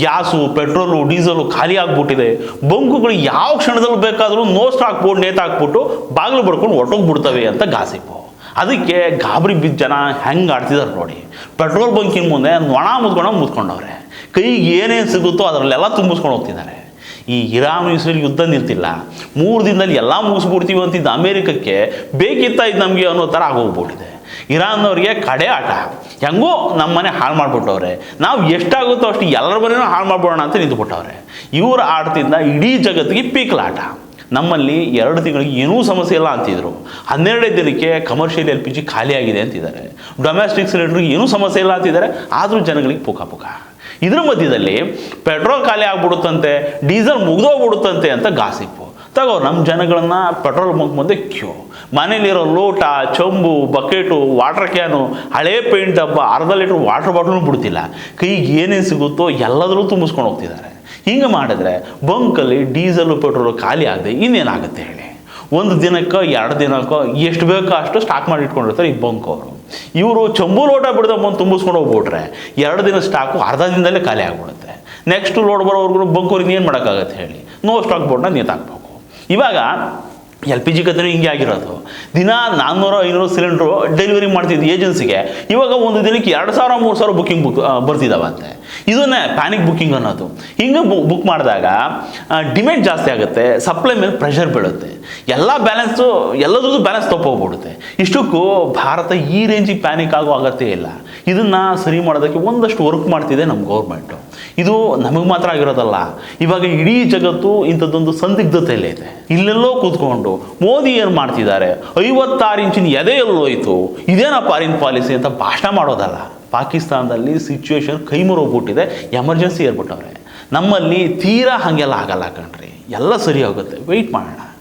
Gas, petrol, diesel ಖಾಲಿ ಆಗ್ಬಿಟ್ಟಿದೆ. ಬಂಕುಗಳು ಯಾವ ಕ್ಷಣದಲ್ಲಿ ಬೇಕಾದರೂ ನೋ ಸ್ಟಾಕ್ ಬೋರ್ಡ್ ನೇತಾಕ್ಬಿಟ್ಟು ಬಾಗಿಲು ಬಡ್ಕೊಂಡು ಹೊರಟೋಗ್ಬಿಡ್ತವೆ ಅಂತ ಗಾಸಿಪ್ಪು. ಅದಕ್ಕೆ ಗಾಬರಿ ಬಿದ್ದ ಜನ ಹೆಂಗೆ ಆಡ್ತಿದ್ದಾರೆ ನೋಡಿ. ಪೆಟ್ರೋಲ್ ಬಂಕಿನ ಮುಂದೆ ನೊಣ ಮುದ್ಕೊಂಡವ್ರೆ. ಕೈಗೆ ಏನೇನು ಸಿಗುತ್ತೋ ಅದರಲ್ಲೆಲ್ಲ ತುಂಬಿಸ್ಕೊಂಡು ಹೋಗ್ತಿದ್ದಾರೆ. ಈ ಇರಾನ್ ಇಸ್ರೇಲ್ ಯುದ್ಧ ನಿಲ್ತಿಲ್ಲ, 3 ದಿನದಲ್ಲಿ ಎಲ್ಲ ಮುಗಿಸ್ಬಿಡ್ತೀವಿ ಅಂತಿದ್ದ ಅಮೇರಿಕಕ್ಕೆ ಬೇಕಿತ್ತ ಇದು ನಮಗೆ ಅನ್ನೋ ಥರ ಆಗೋಗ್ಬಿಟ್ಟಿದೆ. ಇರಾನ್ನವ್ರಿಗೆ ಕಡೆ ಆಟ, ಹೆಂಗೋ ನಮ್ಮ ಮನೆ ಹಾಳು ಮಾಡಿಬಿಟ್ಟವ್ರೆ, ನಾವು ಎಷ್ಟಾಗುತ್ತೋ ಅಷ್ಟು ಎಲ್ಲರ ಮನೆಯೂ ಹಾಳು ಮಾಡ್ಬಿಡೋಣ ಅಂತ ನಿಂತುಬಿಟ್ಟವ್ರೆ. ಇವರ ಆಟದಿಂದ ಇಡೀ ಜಗತ್ತಿಗೆ ಪೀಕ್ಲಾಟ. ನಮ್ಮಲ್ಲಿ 2 ತಿಂಗಳಿಗೆ ಏನೂ ಸಮಸ್ಯೆ ಇಲ್ಲ ಅಂತಿದ್ರು, 12 ದಿನಕ್ಕೆ ಕಮರ್ಷಿಯಲ್ LPG ಖಾಲಿ ಆಗಿದೆ ಅಂತಿದ್ದಾರೆ. ಡೊಮೆಸ್ಟಿಕ್ ಸಿಲಿಂಡ್ರಿಗೆ ಏನೂ ಸಮಸ್ಯೆ ಇಲ್ಲ ಅಂತಿದ್ದಾರೆ, ಆದರೂ ಜನಗಳಿಗೆ ಪುಕ. ಇದ್ರ ಮಧ್ಯದಲ್ಲಿ ಪೆಟ್ರೋಲ್ ಖಾಲಿ ಆಗ್ಬಿಡುತ್ತಂತೆ, ಡೀಸೆಲ್ ಮುಗ್ದೋಗ್ಬಿಡುತ್ತಂತೆ ಅಂತ ಗಾಸಿಪ್ಪು. ನಮ್ಮ ಜನಗಳನ್ನ ಪೆಟ್ರೋಲ್ ಬಂಕ್ ಮುಂದೆ ಕ್ಯೂ. ಮನೇಲಿರೋ ಲೋಟ, ಚೊಂಬು, ಬಕೆಟು, ವಾಟರ್ ಕ್ಯಾನು, ಹಳೇ ಪೇಂಟ್ ಡಬ್ಬ, ಅರ್ಧ ಲೀಟ್ರ್ ವಾಟರ್ ಬಾಟ್ಲೂ ಬಿಡ್ತಿಲ್ಲ. ಕೈಗೆ ಏನೇನು ಸಿಗುತ್ತೋ ಎಲ್ಲದರಲ್ಲೂ ತುಂಬಿಸ್ಕೊಂಡು ಹೋಗ್ತಿದ್ದಾರೆ. ಹಿಂಗೆ ಮಾಡಿದ್ರೆ ಬಂಕಲ್ಲಿ ಡೀಸೆಲು, ಪೆಟ್ರೋಲು ಖಾಲಿ ಆಗದೆ ಇನ್ನೇನಾಗುತ್ತೆ ಹೇಳಿ? 1 ದಿನಕ್ಕೋ 2 ದಿನಕ್ಕೋ ಎಷ್ಟು ಬೇಕೋ ಅಷ್ಟು ಸ್ಟಾಕ್ ಮಾಡಿ ಇಟ್ಕೊಂಡಿರ್ತಾರೆ ಈ ಬಂಕ್ ಅವರು. ಇವರು ಚಂಬು ಲೋಟ ಬಿಡದ ಬಂದು ತುಂಬಿಸ್ಕೊಂಡು ಹೋಗ್ಬಿಟ್ರೆ 2 ದಿನ ಸ್ಟಾಕು ಅರ್ಧ ದಿನದಲ್ಲೇ ಖಾಲಿ ಆಗ್ಬಿಡುತ್ತೆ. ನೆಕ್ಸ್ಟ್ ಲೋಡ್ ಬರೋವರೆಗೂ ಬಂಕವ್ರಿಗೆ ಏನು ಮಾಡೋಕ್ಕಾಗತ್ತೆ ಹೇಳಿ? ನೋ ಸ್ಟಾಕ್ ಬೋರ್ಡ್ನ ನೇತಾಕ್ಬೇಕು. ಇವಾಗ LPG ಕಥೆನೂ ಹಿಂಗೆ ಆಗಿರೋದು. ದಿನ 400-500 ಸಿಲಿಂಡ್ರು ಡೆಲಿವರಿ ಮಾಡ್ತಿದ್ದು ಏಜೆನ್ಸಿಗೆ, ಇವಾಗ 1 ದಿನಕ್ಕೆ 2000-3000 ಬುಕ್ಕಿಂಗ್ ಬರ್ತಿದ್ದಾವಂತೆ. ಇದನ್ನೇ ಪ್ಯಾನಿಕ್ ಬುಕ್ಕಿಂಗ್ ಅನ್ನೋದು. ಹಿಂಗೆ ಬುಕ್ ಮಾಡಿದಾಗ ಡಿಮ್ಯಾಂಡ್ ಜಾಸ್ತಿ ಆಗುತ್ತೆ, ಸಪ್ಲೈ ಮೇಲೆ ಪ್ರೆಷರ್ ಬೀಳುತ್ತೆ, ಎಲ್ಲದ್ರದ್ದು ಬ್ಯಾಲೆನ್ಸ್ ತಪ್ಪೋಗ್ಬಿಡುತ್ತೆ. ಇಷ್ಟಕ್ಕೂ ಭಾರತ ಈ ರೇಂಜಿಗೆ ಪ್ಯಾನಿಕ್ ಆಗೋ ಅಗತ್ಯ ಇಲ್ಲ. ಇದನ್ನು ಸರಿ ಮಾಡೋದಕ್ಕೆ ಒಂದಷ್ಟು ವರ್ಕ್ ಮಾಡ್ತಿದೆ ನಮ್ಮ ಗೌರ್ಮೆಂಟು. ಇದು ನಮಗೆ ಮಾತ್ರ ಆಗಿರೋದಲ್ಲ, ಇವಾಗ ಇಡೀ ಜಗತ್ತು ಇಂಥದ್ದೊಂದು ಸಂದಿಗ್ಧತೆಯಲ್ಲೇ ಇದೆ. ಇಲ್ಲೆಲ್ಲೋ ಕೂತ್ಕೊಂಡು ಮೋದಿ ಏನು ಮಾಡ್ತಿದ್ದಾರೆ, 56 ಇಂಚಿನ ಎದೆಯಲ್ಲೋಯ್ತು, ಇದೇನಾ ಫಾರಿನ್ ಪಾಲಿಸಿ ಅಂತ ಭಾಷಣ ಮಾಡೋದಲ್ಲ. ಪಾಕಿಸ್ತಾನದಲ್ಲಿ ಸಿಚುವೇಶನ್ ಕೈಮುರೋಗ್ಬಿಟ್ಟಿದೆ, ಎಮರ್ಜೆನ್ಸಿ ಏರ್ಬಿಟ್ಟವ್ರೆ. ನಮ್ಮಲ್ಲಿ ತೀರಾ ಹಾಗೆಲ್ಲ ಆಗಲ್ಲ ಕಣ್ರಿ, ಎಲ್ಲ ಸರಿ ಹೋಗುತ್ತೆ, ವೆಯ್ಟ್ ಮಾಡೋಣ.